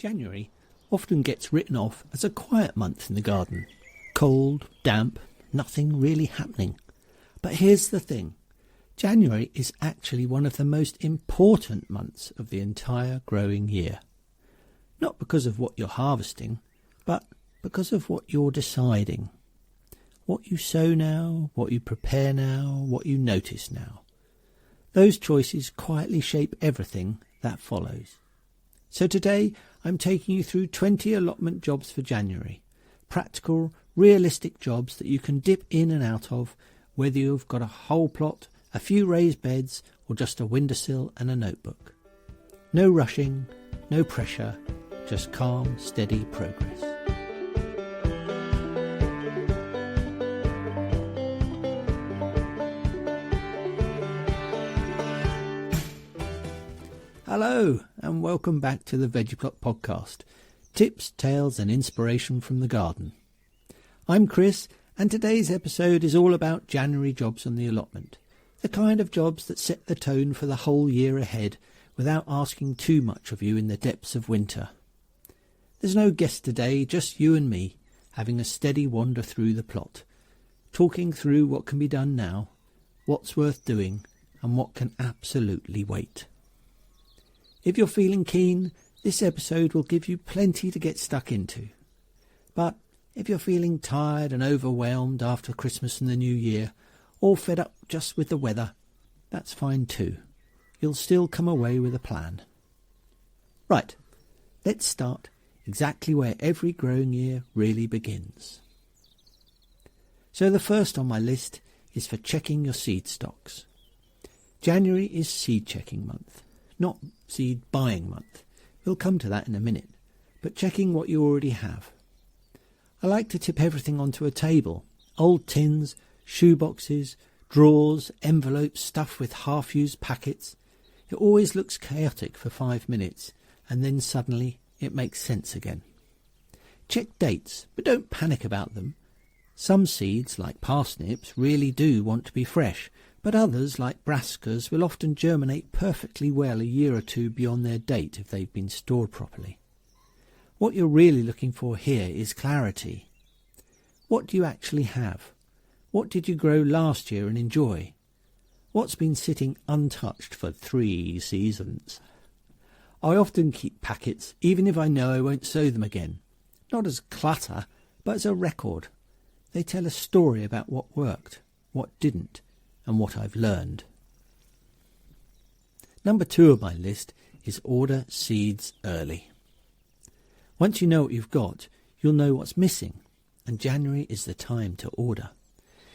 January often gets written off as a quiet month in the garden. Cold, damp, nothing really happening. But here's the thing. January is actually one of the most important months of the entire growing year. Not because of what you're harvesting, but because of what you're deciding. What you sow now, what you prepare now, what you notice now. Those choices quietly shape everything that follows. So today I'm taking you through 20 allotment jobs for January. Practical, realistic jobs that you can dip in and out of, whether you've got a whole plot, a few raised beds, or just a windowsill and a notebook. No rushing, no pressure, just calm, steady progress. Hello and welcome back to the VeggiePlot Podcast. Tips, tales and inspiration from the garden. I'm Chris and today's episode is all about January jobs on the allotment. The kind of jobs that set the tone for the whole year ahead without asking too much of you in the depths of winter. There's no guest today, just you and me, having a steady wander through the plot, talking through what can be done now, what's worth doing and what can absolutely wait. If you're feeling keen, this episode will give you plenty to get stuck into. But if you're feeling tired and overwhelmed after Christmas and the New Year, or fed up just with the weather, that's fine too. You'll still come away with a plan. Right, let's start exactly where every growing year really begins. So the first on my list is for checking your seed stocks. January is seed checking month. Not seed buying month. We'll come to that in a minute, but checking what you already have. I like to tip everything onto a table. Old tins, shoe boxes, drawers, envelopes stuffed with half-used packets. It always looks chaotic for 5 minutes and then suddenly it makes sense again. Check dates, but don't panic about them. Some seeds, like parsnips, really do want to be fresh, but others, like brassicas, will often germinate perfectly well a year or two beyond their date if they've been stored properly. What you're really looking for here is clarity. What do you actually have? What did you grow last year and enjoy? What's been sitting untouched for 3 seasons? I often keep packets, even if I know I won't sow them again. Not as clutter, but as a record. They tell a story about what worked, what didn't, and what I've learned. Number 2 of my list is order seeds early. Once you know what you've got, you'll know what's missing, and January is the time to order.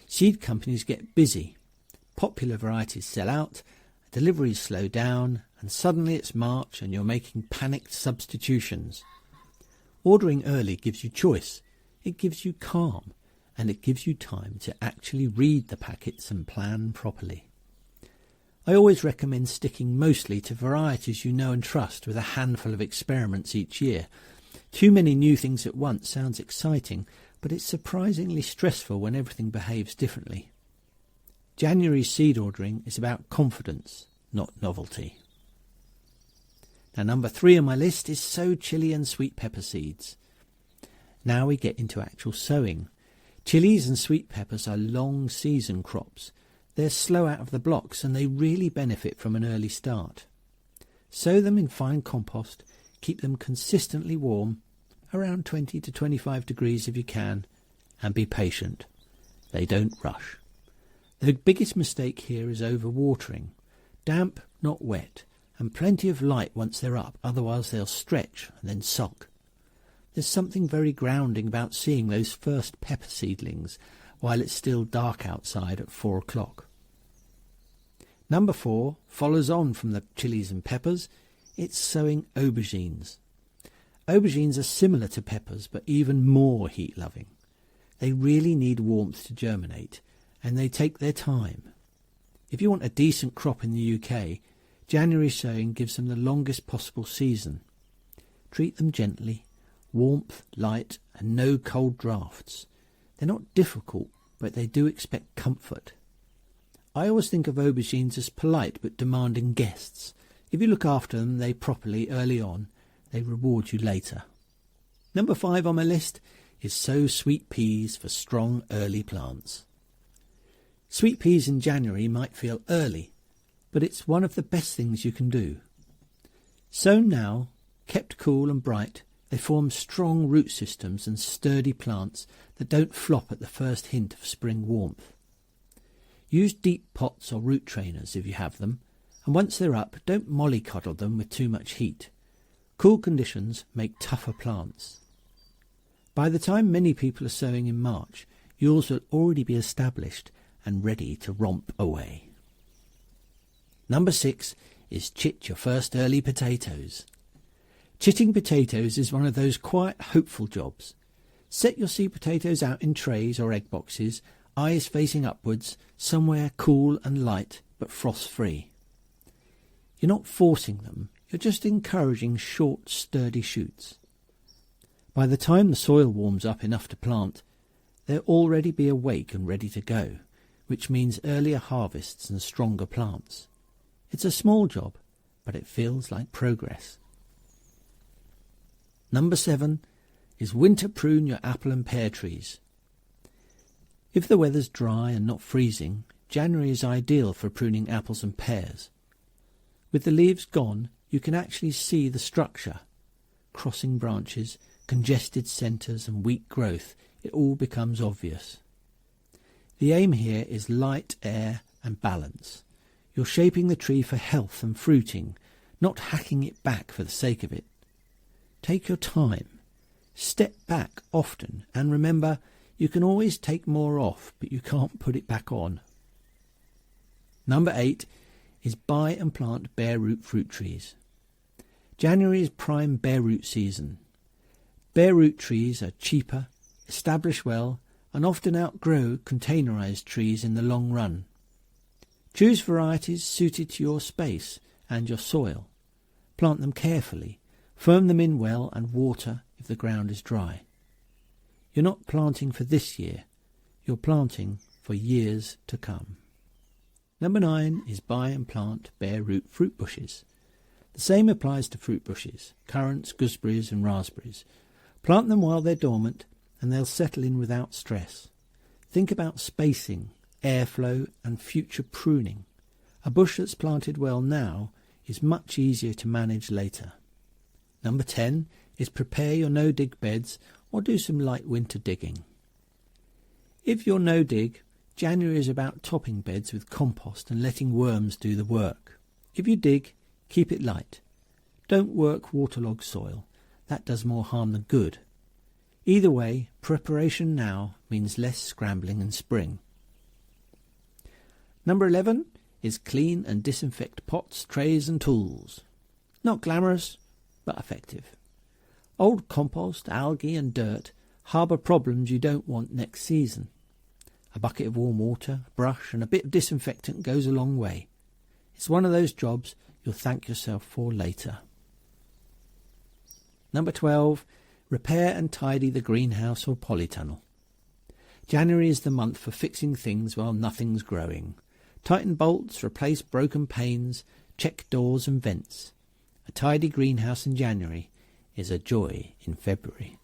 Seed companies get busy. Popular varieties sell out, deliveries slow down, and suddenly it's March and you're making panicked substitutions. Ordering early gives you choice, it gives you calm, and it gives you time to actually read the packets and plan properly. I always recommend sticking mostly to varieties you know and trust with a handful of experiments each year. Too many new things at once sounds exciting, but it's surprisingly stressful when everything behaves differently. January seed ordering is about confidence, not novelty. Now number 3 on my list is sow chilli and sweet pepper seeds. Now we get into actual sowing. Chillies and sweet peppers are long season crops. They're slow out of the blocks and they really benefit from an early start. Sow them in fine compost, keep them consistently warm, around 20 to 25 degrees if you can, and be patient. They don't rush. The biggest mistake here is overwatering. Damp, not wet, and plenty of light once they're up, otherwise they'll stretch and then sulk. There's something very grounding about seeing those first pepper seedlings while it's still dark outside at 4 o'clock. Number 4 follows on from the chilies and peppers. It's sowing aubergines. Aubergines are similar to peppers but even more heat-loving. They really need warmth to germinate and they take their time. If you want a decent crop in the UK, January sowing gives them the longest possible season. Treat them gently. Warmth, light and no cold drafts. They're not difficult, but they do expect comfort. I always think of aubergines as polite but demanding guests. If you look after them properly early on, they reward you later. Number 5 on my list is sow sweet peas for strong early plants. Sweet peas in January might feel early, but it's one of the best things you can do. Sown now, kept cool and bright, they form strong root systems and sturdy plants that don't flop at the first hint of spring warmth. Use deep pots or root trainers if you have them, and once they're up, don't mollycoddle them with too much heat. Cool conditions make tougher plants. By the time many people are sowing in March, yours will already be established and ready to romp away. Number 6 is chit your first early potatoes. Chitting potatoes is one of those quiet, hopeful jobs. Set your seed potatoes out in trays or egg boxes, eyes facing upwards, somewhere cool and light but frost-free. You're not forcing them, you're just encouraging short, sturdy shoots. By the time the soil warms up enough to plant, they'll already be awake and ready to go, which means earlier harvests and stronger plants. It's a small job, but it feels like progress. Number 7 is winter prune your apple and pear trees. If the weather's dry and not freezing, January is ideal for pruning apples and pears. With the leaves gone, you can actually see the structure. Crossing branches, congested centres and weak growth, it all becomes obvious. The aim here is light air and balance. You're shaping the tree for health and fruiting, not hacking it back for the sake of it. Take your time. Step back often and remember, you can always take more off, but you can't put it back on. Number 8 is buy and plant bare root fruit trees. January is prime bare root season. Bare root trees are cheaper, establish well, and often outgrow containerised trees in the long run. Choose varieties suited to your space and your soil. Plant them carefully, firm them in well and water if the ground is dry. You're not planting for this year, you're planting for years to come. Number 9 is buy and plant bare root fruit bushes. The same applies to fruit bushes, currants, gooseberries and raspberries. Plant them while they're dormant and they'll settle in without stress. Think about spacing, airflow and future pruning. A bush that's planted well now is much easier to manage later. Number 10 is prepare your no-dig beds or do some light winter digging. If you're no-dig, January is about topping beds with compost and letting worms do the work. If you dig, keep it light. Don't work waterlogged soil. That does more harm than good. Either way, preparation now means less scrambling in spring. Number 11 is clean and disinfect pots, trays and tools. Not glamorous, but effective. Old compost, algae and dirt harbour problems you don't want next season. A bucket of warm water, a brush and a bit of disinfectant goes a long way. It's one of those jobs you'll thank yourself for later. Number 12, repair and tidy the greenhouse or polytunnel. January is the month for fixing things while nothing's growing. Tighten bolts, replace broken panes, check doors and vents. A tidy greenhouse in January is a joy in February.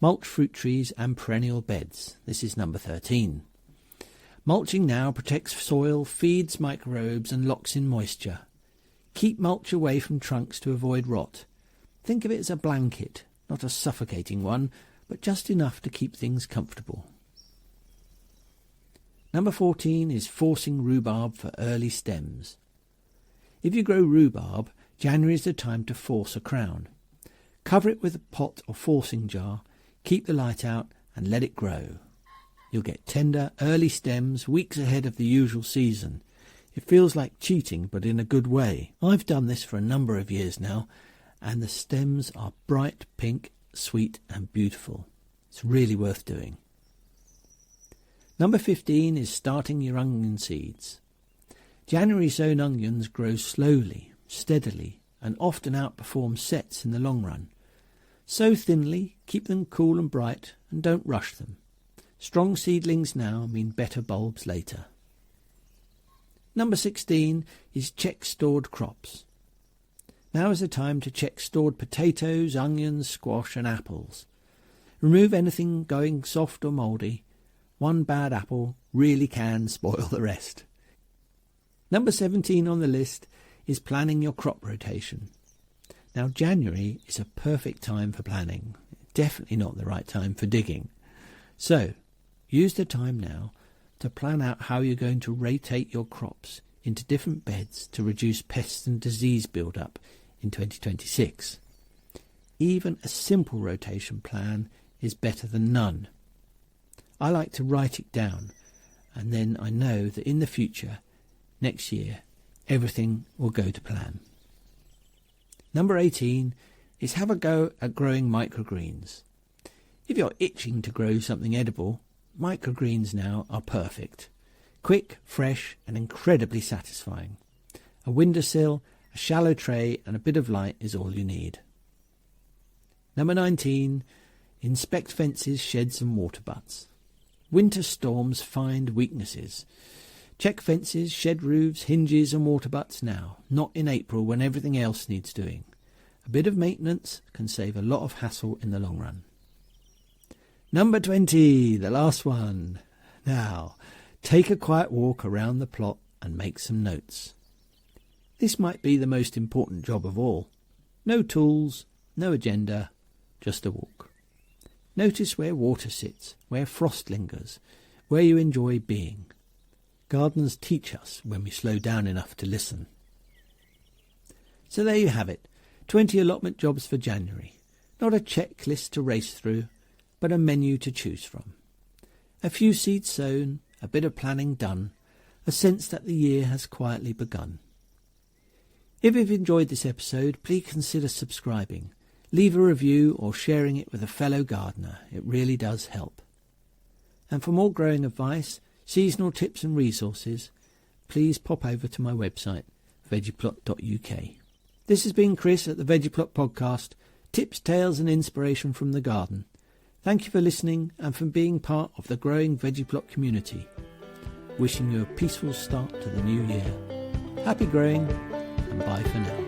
Mulch fruit trees and perennial beds. This is number 13. Mulching now protects soil, feeds microbes and locks in moisture. Keep mulch away from trunks to avoid rot. Think of it as a blanket, not a suffocating one, but just enough to keep things comfortable. Number 14 is forcing rhubarb for early stems. If you grow rhubarb, January is the time to force a crown. Cover it with a pot or forcing jar, keep the light out and let it grow. You'll get tender, early stems weeks ahead of the usual season. It feels like cheating, but in a good way. I've done this for a number of years now, and the stems are bright pink, sweet and beautiful. It's really worth doing. Number 15 is starting your onion seeds. January sown onions grow slowly, steadily, and often outperform sets in the long run. Sow thinly, keep them cool and bright, and don't rush them. Strong seedlings now mean better bulbs later. Number 16 is check stored crops. Now is the time to check stored potatoes, onions, squash and apples. Remove anything going soft or mouldy. One bad apple really can spoil the rest. Number 17 on the list is planning your crop rotation. Now January is a perfect time for planning, definitely not the right time for digging. So use the time now to plan out how you're going to rotate your crops into different beds to reduce pest and disease build-up in 2026. Even a simple rotation plan is better than none. I like to write it down, and then I know that in the future, next year, everything will go to plan. Number 18 is have a go at growing microgreens. If you're itching to grow something edible, microgreens now are perfect. Quick, fresh and incredibly satisfying. A windowsill, a shallow tray and a bit of light is all you need. Number 19. Inspect fences, sheds and water butts. Winter storms find weaknesses. Check fences, shed roofs, hinges and water butts now, not in April when everything else needs doing. A bit of maintenance can save a lot of hassle in the long run. Number 20, the last one. Now, take a quiet walk around the plot and make some notes. This might be the most important job of all. No tools, no agenda, just a walk. Notice where water sits, where frost lingers, where you enjoy being. Gardeners teach us when we slow down enough to listen. So there you have it, 20 allotment jobs for January. Not a checklist to race through, but a menu to choose from. A few seeds sown, a bit of planning done, a sense that the year has quietly begun. If you've enjoyed this episode, please consider subscribing. Leave a review or sharing it with a fellow gardener. It really does help. And for more growing advice, seasonal tips and resources, please pop over to my website, VeggiePlot.uk. This has been Chris at the VeggiePlot Podcast, tips, tales and inspiration from the garden. Thank you for listening and for being part of the growing VeggiePlot community. Wishing you a peaceful start to the new year. Happy growing and bye for now.